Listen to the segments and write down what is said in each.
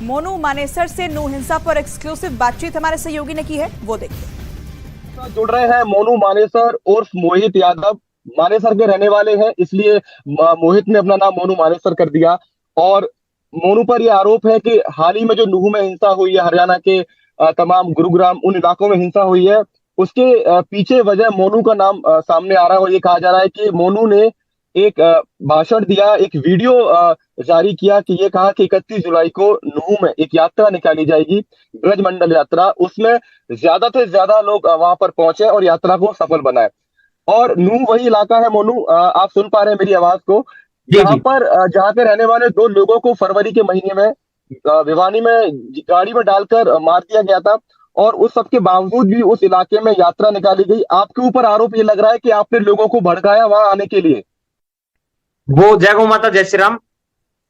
मोनू मानेसर से नू हिंसा पर एक्सक्लूसिव बातचीत हमारे सहयोगी ने की है, वो देखिए। जुड़ रहे हैं मोनू मानेसर उर्फ मोहित यादव। मानेसर के रहने वाले हैं, इसलिए मोहित ने अपना नाम मोनू मानेसर कर दिया। और मोनू पर यह आरोप है कि हाल ही में जो नूह में हिंसा हुई है, हरियाणा के तमाम गुरुग्राम उन इलाकों में हिंसा हुई है, उसके पीछे वजह मोनू का नाम सामने आ रहा है। और ये कहा जा रहा है कि मोनू ने एक भाषण दिया, एक वीडियो जारी किया कि ये कहा कि 31 जुलाई को नूह में एक यात्रा निकाली जाएगी, ब्रज मंडल यात्रा। उसमें ज्यादा से ज्यादा लोग वहां पर पहुंचे और यात्रा को सफल बनाए। और नूह वही इलाका है मोनू, आप सुन पा रहे हैं मेरी आवाज को, जी जहां जी। पर जहां के रहने वाले दो लोगों को फरवरी के महीने में भिवानी में गाड़ी में डालकर मार दिया गया था। और उस सब के बावजूद भी उस इलाके में यात्रा निकाली गई। आपके ऊपर आरोप ये लग रहा है कि आपने लोगों को भड़काया वहां आने के लिए। वो जय गौ माता जय श्री राम,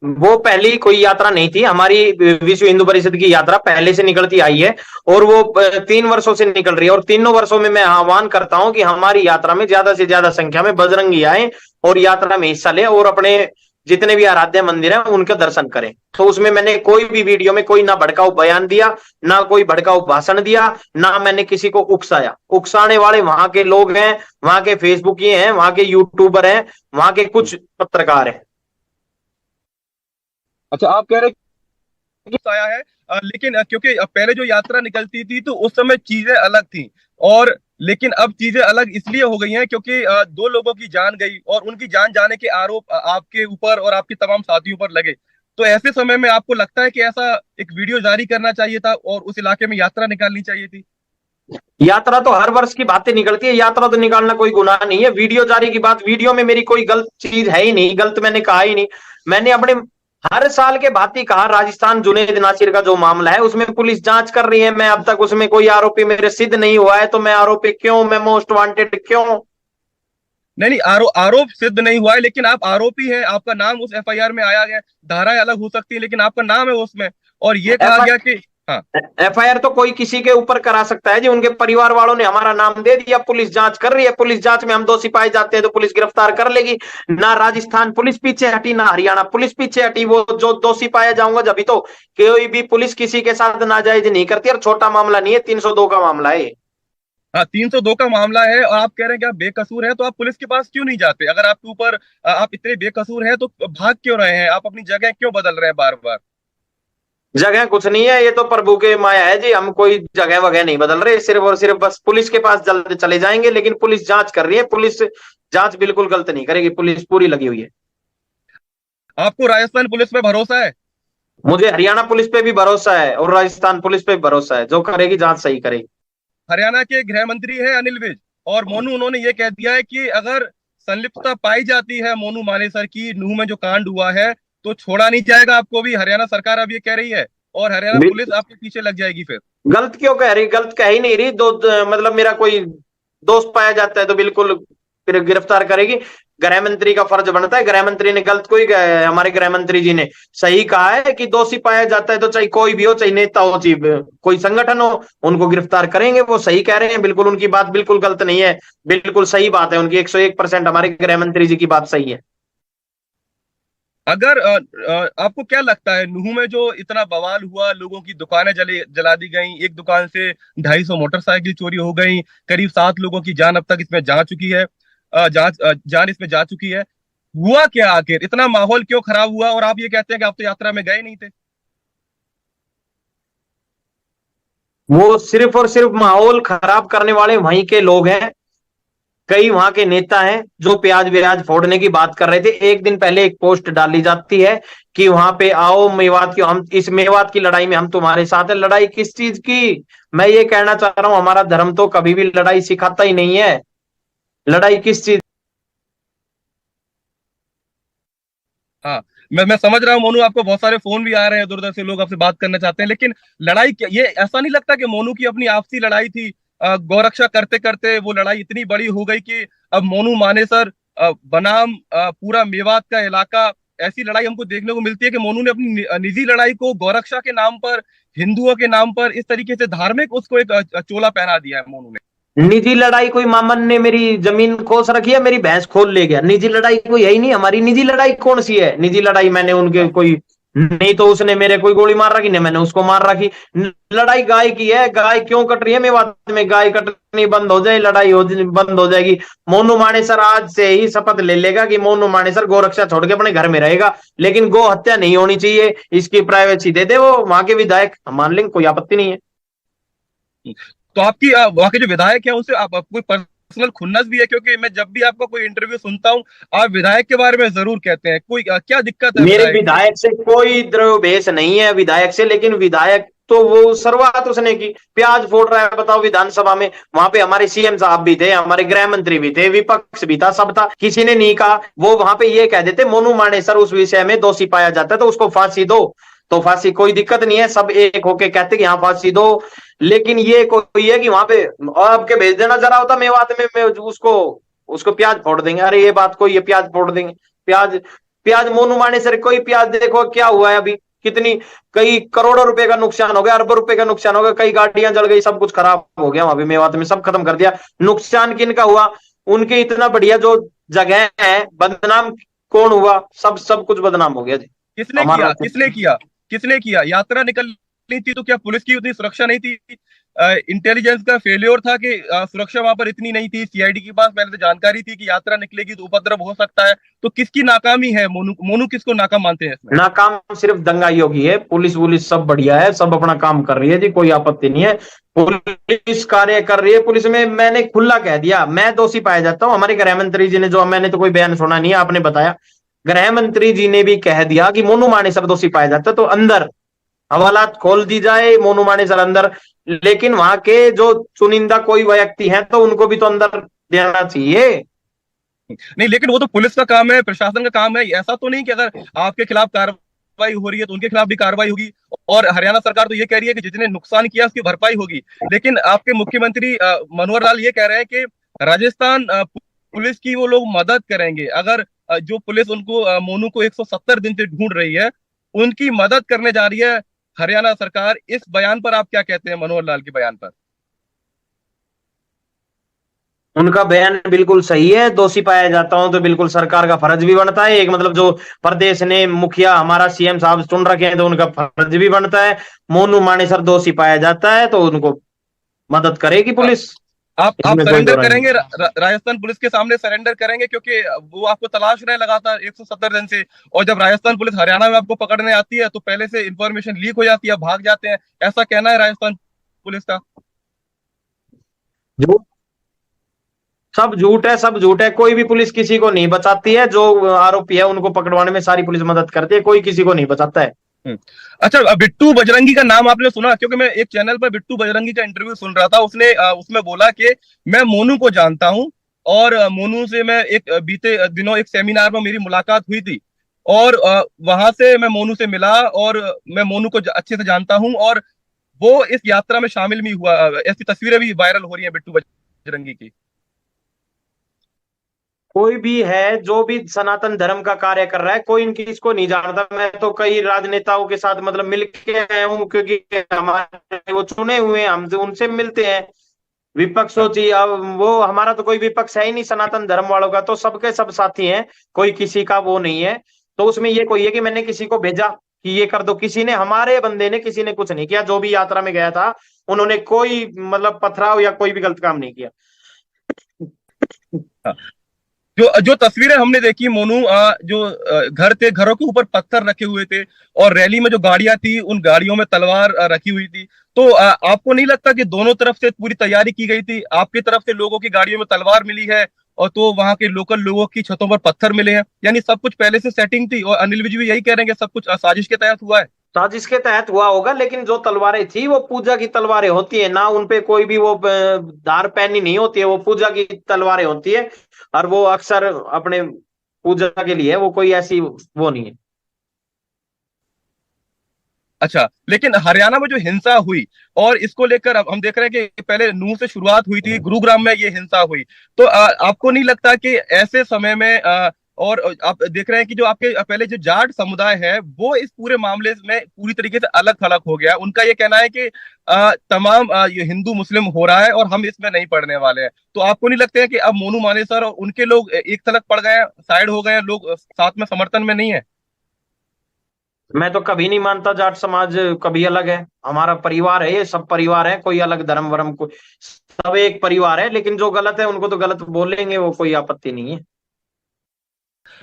वो पहली कोई यात्रा नहीं थी। हमारी विश्व हिंदू परिषद की यात्रा पहले से निकलती आई है और वो 3 वर्षों से निकल रही है। और तीनों वर्षों में मैं आह्वान करता हूं कि हमारी यात्रा में ज्यादा से ज्यादा संख्या में बजरंगी आए और यात्रा में हिस्सा लें और अपने जितने भी आराध्य मंदिर हैं उनके दर्शन करें। तो उसमें मैंने कोई भी वीडियो में कोई ना भड़काऊ बयान दिया, ना कोई भड़काऊ भाषण दिया, ना मैंने किसी को उकसाया। उकसाने वाले वहां के लोग हैं, वहां के फेसबुकी हैं, वहां के यूट्यूबर हैं, वहां के कुछ पत्रकार हैं। अच्छा, आप कह रहे आया है, लेकिन क्योंकि पहले जो यात्रा निकलती थी तो उस समय चीजें अलग थी। और लेकिन अब चीजें अलग इसलिए हो गई हैं क्योंकि दो लोगों की जान गई और उनकी जान जाने के आरोप आपके ऊपर और आपके तमाम साथियों पर लगे। तो ऐसे समय में आपको लगता है कि ऐसा एक वीडियो जारी करना चाहिए था और उस इलाके में यात्रा निकालनी चाहिए थी? यात्रा तो हर वर्ष की बातें निकलती है, यात्रा तो निकालना कोई गुनाह नहीं है। वीडियो जारी की बात, वीडियो में मेरी कोई गलत चीज है ही नहीं, गलत मैंने कहा ही नहीं। मैंने अपने हर साल के भांति कहा, राजस्थान जुनैद नासिर का जो मामला है उसमें पुलिस जांच कर रही है। मैं अब तक उसमें कोई आरोपी मेरे सिद्ध नहीं हुआ है, तो मैं आरोपी क्यों, मैं मोस्ट वांटेड क्यों? नहीं, आरोप सिद्ध नहीं हुआ है, लेकिन आप आरोपी हैं। आपका नाम उस एफआईआर में आया गया। धाराएं अलग हो सकती है लेकिन आपका नाम है उसमें। और ये कहा गया कि हाँ, एफआईआर तो कोई किसी के ऊपर करा सकता है जी। उनके परिवार वालों ने हमारा नाम दे दिया, पुलिस जांच कर रही है। पुलिस जांच में हम दोषी पाए जाते हैं तो पुलिस गिरफ्तार कर लेगी। ना राजस्थान पुलिस पीछे हटी, ना हरियाणा पुलिस पीछे हटी। वो जो दोषी पाया जाऊंगा जब तो कोई भी पुलिस किसी के साथ नाजायज नहीं करती। और छोटा मामला नहीं है, 302 का मामला है। हाँ, 302 का मामला है और आप कह रहे हैं कि आप बेकसूर हैं, तो आप पुलिस के पास क्यों नहीं जाते? अगर आपके ऊपर आप इतने बेकसूर हैं तो भाग क्यों रहे हैं? आप अपनी जगह क्यों बदल रहे हैं बार बार? जगह कुछ नहीं है, ये तो प्रभु के माया है जी। हम कोई जगह वगैरह नहीं बदल रहे, सिर्फ और सिर्फ बस पुलिस के पास जल्द चले जाएंगे। लेकिन पुलिस जांच कर रही है, पुलिस जांच बिल्कुल गलत नहीं करेगी, पुलिस पूरी लगी हुई है। आपको राजस्थान पुलिस पे भरोसा है? मुझे हरियाणा पुलिस पे भी भरोसा है और राजस्थान पुलिस पे भी भरोसा है, जो करेगी जांच सही करेगी। हरियाणा के गृह मंत्री है अनिल विज, और मोनू, उन्होंने ये कह दिया है कि अगर संलिप्तता पाई जाती है मोनू मानेसर की नूह में जो कांड हुआ है तो छोड़ा नहीं जाएगा आपको भी। हरियाणा सरकार अब ये कह रही है और हरियाणा पुलिस आपके पीछे लग जाएगी। फिर गलत क्यों कह रही? गलत कह ही नहीं रही। मतलब मेरा कोई दोस्त पाया जाता है तो बिल्कुल फिर गिरफ्तार करेगी। गृह मंत्री का फर्ज बनता है। गृह मंत्री ने गलत कोई कहा है? हमारे गृह मंत्री जी ने सही कहा है कि दोषी पाया जाता है तो चाहे कोई भी हो, चाहे नेता हो, चाहे कोई संगठन हो, उनको गिरफ्तार करेंगे। वो सही कह रहे हैं, बिल्कुल उनकी बात बिल्कुल गलत नहीं है, बिल्कुल सही बात है उनकी। 101% हमारे गृह मंत्री जी की बात सही है। अगर आपको क्या लगता है, नूह में जो इतना बवाल हुआ, लोगों की दुकानें जला दी गई, एक दुकान से 250 मोटरसाइकिल चोरी हो गई, करीब 7 लोगों की जान अब तक इसमें जा चुकी है, जान इसमें जा चुकी है, हुआ क्या? आखिर इतना माहौल क्यों खराब हुआ? और आप ये कहते हैं कि आप तो यात्रा में गए नहीं थे। वो सिर्फ और सिर्फ माहौल खराब करने वाले वहीं के लोग हैं। कई वहां के नेता हैं जो प्याज व्याज फोड़ने की बात कर रहे थे। एक दिन पहले एक पोस्ट डाली जाती है कि वहां पे आओ, मेवात की, हम इस मेवात की लड़ाई में हम तुम्हारे साथ है। लड़ाई किस चीज की? मैं ये कहना चाह रहा हूं, हमारा धर्म तो कभी भी लड़ाई सिखाता ही नहीं है। लड़ाई किस चीज? हाँ, मैं समझ रहा हूँ मोनू, आपको बहुत सारे फोन भी आ रहे हैं, दूर दूर से लोग आपसे बात करना चाहते हैं, लेकिन लड़ाई ये ऐसा नहीं लगता कि मोनू की अपनी आपसी लड़ाई थी? गौरक्षा करते करते वो लड़ाई इतनी बड़ी हो गई कि अब मोनू मानेसर बनाम पूरा मेवात का इलाका, ऐसी लड़ाई हमको देखने को मिलती है कि मोनू ने अपनी निजी लड़ाई को गौरक्षा के नाम पर, हिंदुओं के नाम पर, इस तरीके से धार्मिक उसको एक चोला पहना दिया है मोनू ने। निजी लड़ाई कोई मामन ने मेरी जमीन खोस रखी है, मेरी भैंस खोल ले गया? निजी लड़ाई कोई है ही नहीं हमारी। निजी लड़ाई कौन सी है? निजी लड़ाई मैंने उनके कोई नहीं तो उसने मेरे कोई गोली मार रखी, नहीं मैंने उसको मार रखी। लड़ाई गाय की है, गाय क्यों कट रही है मेवात में? गाय कटनी बंद हो जाए, लड़ाई बंद हो जाएगी। मोनू मानेसर आज से ही शपथ ले लेगा कि मोनू मानेसर गोरक्षा छोड़ के अपने घर में रहेगा, लेकिन गो हत्या नहीं होनी चाहिए। इसकी प्राइवेसी दे दे वो वहां के विधायक, हम मान लेंगे, कोई आपत्ति नहीं है। तो आपकी वहाँ के जो विधायक है उनसे आप कोई पर्सनल खुन्नस भी है? क्योंकि मैं जब भी आपका कोई इंटरव्यू सुनता हूँ आप विधायक के बारे में जरूर कहते हैं। कोई क्या दिक्कत है मेरे विधायक से? विधायक से कोई द्रव्यभेष नहीं है विधायक से, लेकिन विधायक तो वो शुरुआत उसने की, प्याज फोड़ रहा है बताओ विधानसभा में। वहां पे हमारे सीएम साहब भी थे, हमारे गृह मंत्री भी थे, विपक्ष भी था, सब था, किसी ने नहीं कहा। वो वहां पे ये कह देते मोनू मानेसर उस विषय में दोषी पाया जाता है तो उसको फांसी दो, तो फांसी कोई दिक्कत नहीं है, सब एक होके कहते कि हाँ फांसी दो। लेकिन ये कोई है कि वहां पे आपके भेज देना जरा होता मेवात में, मैं उसको उसको प्याज फोड़ देंगे, अरे ये बात कोई, ये प्याज फोड़ देंगे। प्याज प्याज मोनू मानेसर कोई प्याज देखो क्या हुआ है अभी, कितनी कई करोड़ों रुपए का नुकसान हो गया, अरबों रुपए का नुकसान हो गया, कई गाड़ियां जल गई, सब कुछ खराब हो गया वहां पे मेवात में, सब खत्म कर दिया। नुकसान किनका हुआ? उनके इतना बढ़िया जो जगह है, बदनाम कौन हुआ? सब कुछ बदनाम हो गया जी। किसने हमारा किया? किसने किया? यात्रा निकलनी थी तो क्या पुलिस की उतनी सुरक्षा नहीं थी? इंटेलिजेंस का फेलियर था कि सुरक्षा वहां पर इतनी नहीं थी? सीआईडी के पास पहले से जानकारी थी कि यात्रा निकलेगी तो उपद्रव हो सकता है, तो किसकी नाकामी है? मोनू मोनू किसको नाकाम मानते हैं इसमें? नाकाम सिर्फ दंगाइयों की है, पुलिस वुलिस सब बढ़िया है, सब अपना काम कर रही है जी, कोई आपत्ति नहीं है। पुलिस कार्य कर रही है, पुलिस में मैंने खुला कह दिया मैं दोषी पाया जाता हूं। हमारे गृह मंत्री जी ने, जो मैंने तो कोई बयान सुना नहीं है, आपने बताया, गृह मंत्री जी ने भी कह दिया कि मोनू मानेसर दोषी पाया जाता है तो अंदर हवालात खोल दी जाए, मोनू मानेसर अंदर। लेकिन वहां के जो चुनिंदा कोई व्यक्ति हैं तो उनको भी तो अंदर देना चाहिए। नहीं, लेकिन वो तो पुलिस का काम है, प्रशासन का काम है। ऐसा तो नहीं कि अगर आपके खिलाफ कार्रवाई हो रही है तो उनके खिलाफ भी कार्रवाई होगी। और हरियाणा सरकार तो ये कह रही है कि जितने नुकसान किया उसकी भरपाई होगी, लेकिन आपके मुख्यमंत्री मनोहर लाल ये कह रहे हैं कि राजस्थान पुलिस की वो लोग मदद करेंगे। अगर जो पुलिस उनको मोनू को 170 दिन से ढूंढ रही है उनकी मदद करने जा रही है हरियाणा सरकार। इस बयान पर आप क्या कहते हैं, मनोहर लाल के बयान पर? उनका बयान बिल्कुल सही है, दोषी पाया जाता हूं तो बिल्कुल सरकार का फर्ज भी बनता है, एक मतलब जो प्रदेश ने मुखिया हमारा सीएम साहब चुन रखे हैं तो उनका फर्ज भी बनता है। मोनू मानेसर दोषी पाया जाता है तो उनको मदद करेगी पुलिस, आप इसमें कोई सरेंडर दो राय नहीं। करेंगे राजस्थान पुलिस के सामने? सरेंडर करेंगे? क्योंकि वो आपको तलाश रहे लगातार 170 दिन से, और जब राजस्थान पुलिस हरियाणा में आपको पकड़ने आती है तो पहले से इंफॉर्मेशन लीक हो जाती है, भाग जाते हैं, ऐसा कहना है राजस्थान पुलिस का। जो सब झूठ है, सब झूठ है, कोई भी पुलिस किसी को नहीं बचाती है, जो आरोपी है उनको पकड़वाने में सारी पुलिस मदद करती है, कोई किसी को नहीं बचाता है। अच्छा, बिट्टू बजरंगी का नाम आपने सुना? क्योंकि मैं एक चैनल पर बिट्टू बजरंगी का इंटरव्यू सुन रहा था, उसने उसमें बोला कि मैं मोनू को जानता हूं और मोनू से मैं एक बीते दिनों एक सेमिनार में मेरी मुलाकात हुई थी और वहां से मैं मोनू से मिला और मैं मोनू को अच्छे से जानता हूं और वो इस यात्रा में शामिल भी हुआ। ऐसी तस्वीरें भी वायरल हो रही हैं बिट्टू बजरंगी की। कोई भी है जो भी सनातन धर्म का कार्य कर रहा है, कोई इनकी इसको नहीं जानता। मैं तो कई राजनेताओं के साथ मतलब मिलके आया हूँ, क्योंकि हमारे वो चुने हुए हैं, हम उनसे मिलते हैं। विपक्ष सोचिए, अब वो हमारा तो कोई विपक्ष है ही नहीं सनातन धर्म वालों का, तो सबके सब साथी हैं, कोई किसी का वो नहीं है। तो उसमें ये कोई है कि मैंने किसी को भेजा कि ये कर दो, किसी ने, हमारे बंदे ने किसी ने कुछ नहीं किया। जो भी यात्रा में गया था उन्होंने कोई मतलब पथराव या कोई भी गलत काम नहीं किया। जो तस्वीरें हमने देखी मोनू, जो घर थे, घरों के ऊपर पत्थर रखे हुए थे और रैली में जो गाड़ियां थी उन गाड़ियों में तलवार रखी हुई थी, तो आपको नहीं लगता कि दोनों तरफ से पूरी तैयारी की गई थी? आपकी तरफ से लोगों की गाड़ियों में तलवार मिली है और तो वहां के लोकल लोगों की छतों पर पत्थर मिले हैं, यानी सब कुछ पहले से सेटिंग थी। और अनिल विज भी यही कह रहे हैं कि सब कुछ साजिश के तहत हुआ है। साजिश के तहत हुआ होगा, लेकिन जो तलवारें थी वो पूजा की तलवारें होती है ना, उनपे कोई भी वो धार पैनी नहीं होती है, वो पूजा की तलवारें होती है और वो अक्सर अपने पूजा के लिए है, वो कोई ऐसी वो नहीं है। अच्छा, लेकिन हरियाणा में जो हिंसा हुई और इसको लेकर अब हम देख रहे हैं कि पहले नूह से शुरुआत हुई थी, गुरुग्राम में ये हिंसा हुई, तो आपको नहीं लगता कि ऐसे समय में और आप देख रहे हैं कि जो आपके पहले जो जाट समुदाय है वो इस पूरे मामले में पूरी तरीके से अलग थलग हो गया? उनका ये कहना है कि तमाम ये हिंदू मुस्लिम हो रहा है और हम इसमें नहीं पड़ने वाले हैं। तो आपको नहीं लगता है कि अब मोनू मानेसर और उनके लोग एक थलग पड़ गए हैं, साइड हो गए हैं, लोग साथ में समर्थन में नहीं है? मैं तो कभी नहीं मानता जाट समाज कभी अलग है। हमारा परिवार है, ये सब परिवार है, कोई अलग धर्म वरम कोई, सब एक परिवार है। लेकिन जो गलत है उनको तो गलत बोलेंगे, वो कोई आपत्ति नहीं है।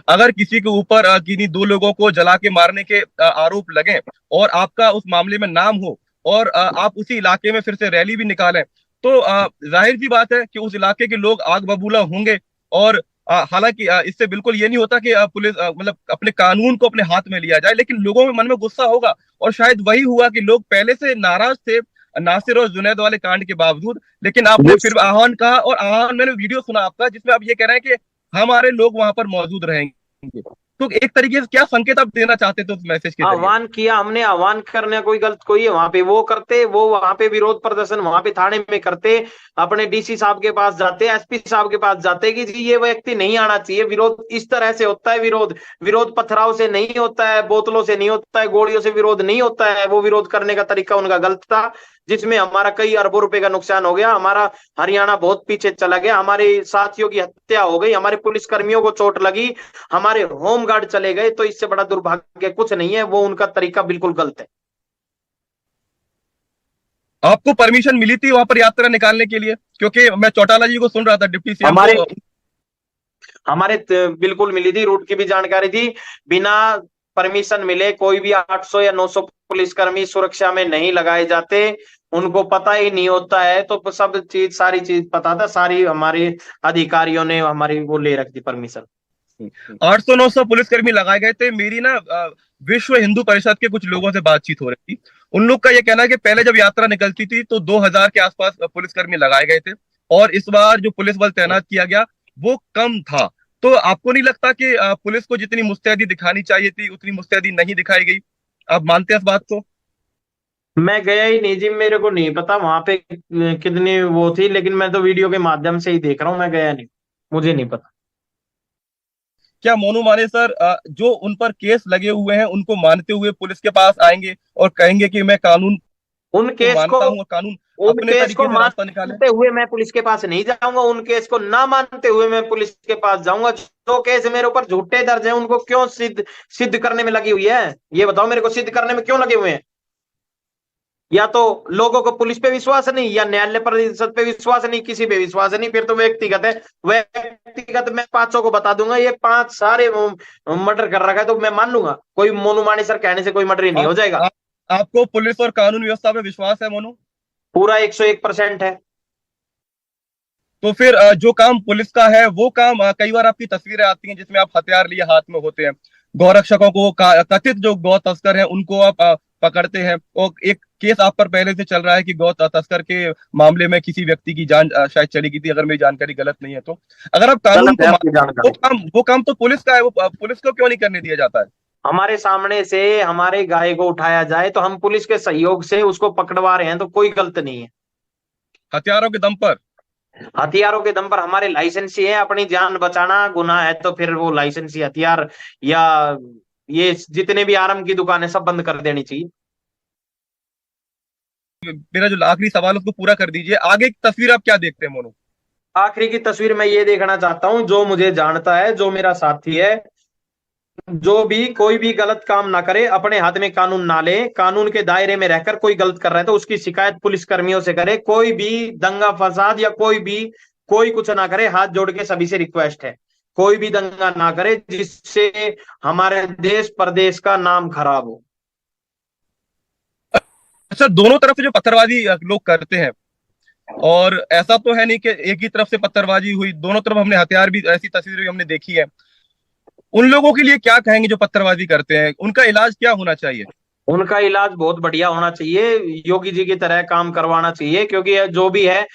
अगर किसी के ऊपर किन्हीं दो लोगों को जला के मारने के आरोप लगे और आपका उस मामले में नाम हो और आप उसी इलाके में फिर से रैली भी निकालें, तो जाहिर सी बात है कि उस इलाके के लोग आग बबूला होंगे। और हालांकि इससे बिल्कुल ये नहीं होता कि पुलिस मतलब अपने कानून को अपने हाथ में लिया जाए, लेकिन लोगों में मन में गुस्सा होगा। और शायद वही हुआ कि लोग पहले से नाराज थे नासिर और जुनैद वाले कांड के बावजूद, लेकिन आपने फिर आह्वान कहा, और आह्वान मैंने वीडियो सुना आपका जिसमें आप ये कह रहे हैं कि हमारे लोग वहां पर मौजूद रहेंगे। तो एक तरीके से क्या संकेत आप देना चाहते थे उस मैसेज के जरिए? आह्वान किया हमने, आह्वान करने कोई गलत कोई है वहां पे, वो करते, वो वहां पे विरोध प्रदर्शन वहां पे थाने में करते, अपने डीसी साहब के पास जाते, एसपी साहब के पास जाते कि जी ये व्यक्ति नहीं आना चाहिए। विरोध इस तरह से होता है, विरोध विरोध पथराव से नहीं होता है, बोतलों से नहीं होता है, गोलियों से विरोध नहीं होता है। वो विरोध करने का तरीका उनका गलत था, जिसमें हमारा कई अरबों रुपए का नुकसान हो गया। हमारा हरियाणा बहुत पीछे चला गया, हमारे साथियों की हत्या हो गई, हमारे पुलिस कर्मियों को चोट लगी, हमारे होमगार्ड चले गए। तो इससे बड़ा दुर्भाग्य कुछ नहीं है। वो उनका तरीका बिल्कुल गलत है। आपको परमिशन मिली थी वहां पर यात्रा निकालने के लिए? क्योंकि मैं चौटाला जी को सुन रहा था, डिप्टी सीएम हमारे को। हमारे बिल्कुल मिली थी, रूट की भी जानकारी थी। बिना परमिशन मिले कोई भी 800 या 900 पुलिसकर्मी सुरक्षा में नहीं लगाए जाते। उनको पता ही नहीं होता है, तो सब चीज सारी चीज पता था, सारी हमारे अधिकारियों ने हमारी वो ले रखी परमिशन। 800-900 पुलिसकर्मी लगाए गए थे। मेरी ना विश्व हिंदू परिषद के कुछ लोगों से बातचीत हो रही थी। उन लोग का ये कहना है कि पहले जब यात्रा निकलती थी तो 2000 के आसपास पुलिसकर्मी लगाए गए थे, और इस बार जो पुलिस बल तैनात किया गया वो कम था। तो आपको नहीं लगता कि पुलिस को जितनी मुस्तैदी दिखानी चाहिए थी उतनी मुस्तैदी नहीं दिखाई गई? आप मानते हैं इस बात को? मैं गया ही नहीं जी, मेरे को नहीं पता वहां पे कितनी वो थी, लेकिन मैं तो वीडियो के माध्यम से ही देख रहा हूँ, मैं गया नहीं, मुझे नहीं पता। क्या मोनू मानेसर जो उन पर केस लगे हुए हैं उनको मानते हुए पुलिस के पास आएंगे और कहेंगे कि मैं कानून उन को केस को मानता हूँ और कानून उन अपने केस को तरीके से रास्ता निकाले? मानते हुए मैं पुलिस के पास नहीं जाऊंगा, उन केस को ना मानते हुए मैं पुलिस के पास जाऊंगा। जो केस मेरे ऊपर झूठे दर्ज है उनको क्यों सिद्ध सिद्ध करने में लगी हुई है, ये बताओ मेरे को, सिद्ध करने में क्यों लगे हुए हैं? या तो लोगों को पुलिस पे विश्वास नहीं, या न्यायालय परिषद पे विश्वास नहीं, किसी पे विश्वास नहीं, फिर तो व्यक्तिगत है। व्यक्तिगत मैं 500 को बता दूंगा ये 5 सारे मर्डर कर रखा है, तो मैं मान लूंगा। कोई मोनू माने सर कहने से कोई मर्डर ही नहीं हो जाएगा। आपको पुलिस और कानून व्यवस्था पे विश्वास है मोनू? पूरा 101% है। तो फिर जो काम पुलिस का है वो काम, कई बार आपकी तस्वीरें आती हैं जिसमें आप हथियार लिए हाथ में होते हैं, गौरक्षकों को कथित जो गौ तस्कर हैं उनको आप पकड़ते हैं, और एक केस आप पर पहले से चल रहा है कि गौ तस्कर के मामले में किसी व्यक्ति की जान शायद चली गई थी, अगर मेरी जानकारी गलत नहीं है तो। अगर आप कानून को वो काम तो पुलिस का है, वो पुलिस को क्यों नहीं करने दिया जाता है? हमारे सामने से हमारे गाय को उठाया जाए तो हम पुलिस के सहयोग से उसको पकड़वा रहे हैं, तो कोई गलत नहीं है। हथियारों के दम पर? हथियारों के दम पर हमारे लाइसेंस ही है। अपनी जान बचाना गुनाह है तो फिर वो लाइसेंसी हथियार या ये जितने भी आर्म की दुकान है सब बंद कर देनी चाहिए। मेरा जो आखिरी सवाल उसको पूरा कर दीजिए। आगे की तस्वीर आप क्या देखते हैं मोनू? आखिरी की तस्वीर मैं ये देखना चाहता हूं, जो मुझे जानता है, जो मेरा साथी है, जो भी कोई भी गलत काम ना करे, अपने हाथ में कानून ना ले, कानून के दायरे में रहकर कोई गलत कर रहा है तो उसकी शिकायत पुलिस कर्मियों से करे। कोई भी दंगा फसाद या कोई कुछ ना करे। हाथ जोड़ के सभी से रिक्वेस्ट है, कोई भी दंगा ना करे जिससे हमारे देश प्रदेश का नाम खराब हो। अच्छा, दोनों तरफ से जो पत्थरबाजी लोग करते हैं, और ऐसा तो है नहीं कि एक ही तरफ से पत्थरबाजी हुई, दोनों तरफ हमने हथियार भी, ऐसी तस्वीरें भी हमने देखी है। उन लोगों के लिए क्या कहेंगे जो पत्थरबाजी करते हैं? उनका इलाज क्या होना चाहिए? उनका इलाज बहुत बढ़िया होना चाहिए, योगी जी की तरह काम करवाना चाहिए। क्योंकि जो भी है,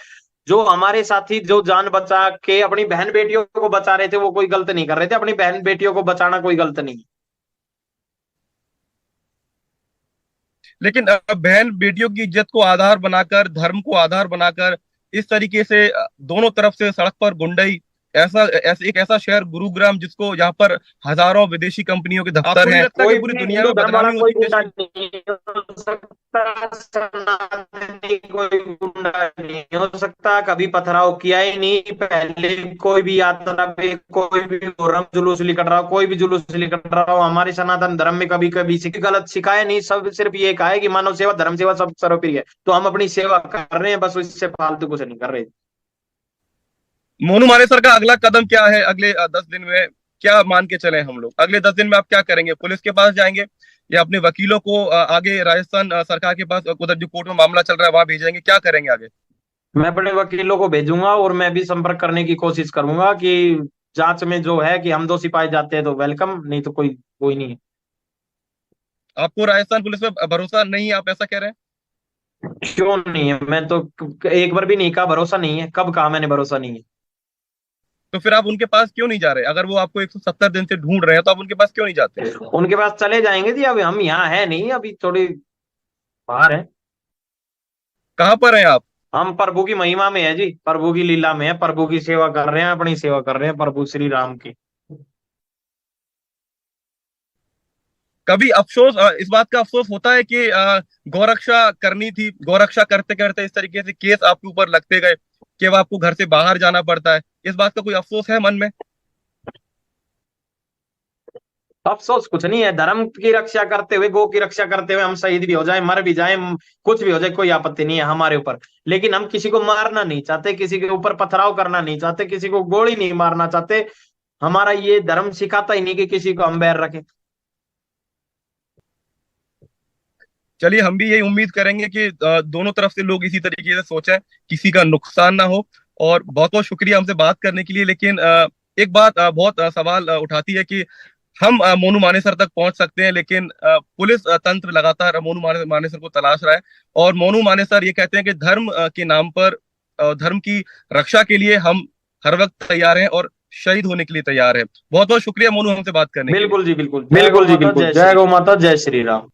जो हमारे साथी जो जान बचा के अपनी बहन बेटियों को बचा रहे थे वो कोई गलत नहीं कर रहे थे। अपनी बहन बेटियों को बचाना कोई गलत नहीं। लेकिन बहन बेटियों की इज्जत को आधार बनाकर, धर्म को आधार बनाकर इस तरीके से दोनों तरफ से सड़क पर गुंडई, एक ऐसा शहर गुरुग्राम जिसको यहाँ पर हजारों विदेशी कंपनियों के दफ्तर हैं, लगता है कि पूरी दुनिया में बदनामी होती है। कोई गुंडा नहीं हो सकता, कभी पथराव किया ही नहीं। पहले कोई भी यात्रा पे कोई भी रंग जुलूस निकल रहा हो, कोई भी जुलूस निकल रहा हो, हमारे सनातन धर्म में कभी कभी गलत सिखाया नहीं। सब सिर्फ ये कहा है कि मानव सेवा धर्म सेवा सब सर्वोपरि है, तो हम अपनी सेवा कर रहे हैं, बस इससे फालतू कुछ नहीं कर रहे। मोनू मानेसर का अगला कदम क्या है अगले 10 दिन में? क्या मान के चले हम लोग? अगले 10 दिन में आप क्या करेंगे? पुलिस के पास जाएंगे या अपने वकीलों को आगे राजस्थान सरकार के पास, उधर जो कोर्ट में मामला चल रहा है वहां भेजेंगे? क्या करेंगे आगे? मैं अपने वकीलों को भेजूंगा और मैं भी संपर्क करने की कोशिश करूंगा कि जांच में जो है कि हम दोषी पाए जाते हैं तो वेलकम, नहीं तो कोई कोई नहीं है। आपको राजस्थान पुलिस पे भरोसा नहीं है, आप ऐसा कह रहे हैं? क्यों नहीं है? मैं तो एक बार भी नहीं कहा भरोसा नहीं है। कब कहा मैंने भरोसा नहीं है? तो फिर आप उनके पास क्यों नहीं जा रहे? अगर वो आपको 170 दिन से ढूंढ रहे हैं तो आप उनके पास क्यों नहीं जाते? उनके पास चले जाएंगे जी, अभी हम यहाँ है नहीं, अभी थोड़ी बाहर है। कहाँ पर हैं आप? हम प्रभु की महिमा में है जी, प्रभु की लीला में है, प्रभु की सेवा कर रहे हैं, अपनी सेवा कर रहे हैं प्रभु श्री राम की। कभी अफसोस, इस बात का अफसोस होता है कि गौरक्षा करनी थी, गौरक्षा करते करते इस तरीके से केस आपके ऊपर लगते गए कि अब आपको घर से बाहर जाना पड़ता है? इस बात का कोई अफसोस है मन में? अफसोस कुछ नहीं है। धर्म की रक्षा करते हुए, गौ की रक्षा करते हुए हम शहीद भी हो जाए, मर भी जाए, कुछ भी हो जाए, कोई आपत्ति नहीं है हमारे ऊपर। लेकिन हम किसी को मारना नहीं चाहते, किसी के ऊपर पथराव करना नहीं चाहते, किसी को गोली नहीं मारना चाहते। हमारा ये धर्म सिखाता ही नहीं कि किसी को हम बैर रखें। चलिए, हम भी यही उम्मीद करेंगे कि दोनों तरफ से लोग इसी तरीके से सोचें, किसी का नुकसान ना हो। और बहुत बहुत शुक्रिया हमसे बात करने के लिए। लेकिन एक बात बहुत सवाल उठाती है कि हम मोनू मानेसर तक पहुंच सकते हैं, लेकिन पुलिस तंत्र लगातार मोनू मानेसर को तलाश रहा है। और मोनू मानेसर ये कहते हैं कि धर्म के नाम पर, धर्म की रक्षा के लिए हम हर वक्त तैयार हैं और शहीद होने के लिए तैयार हैं। बहुत बहुत शुक्रिया मोनू हमसे बात करने के लिए। बिल्कुल जी, बिल्कुल बिल्कुल जी, बिल्कुल। जय गौ माता, जय श्री राम।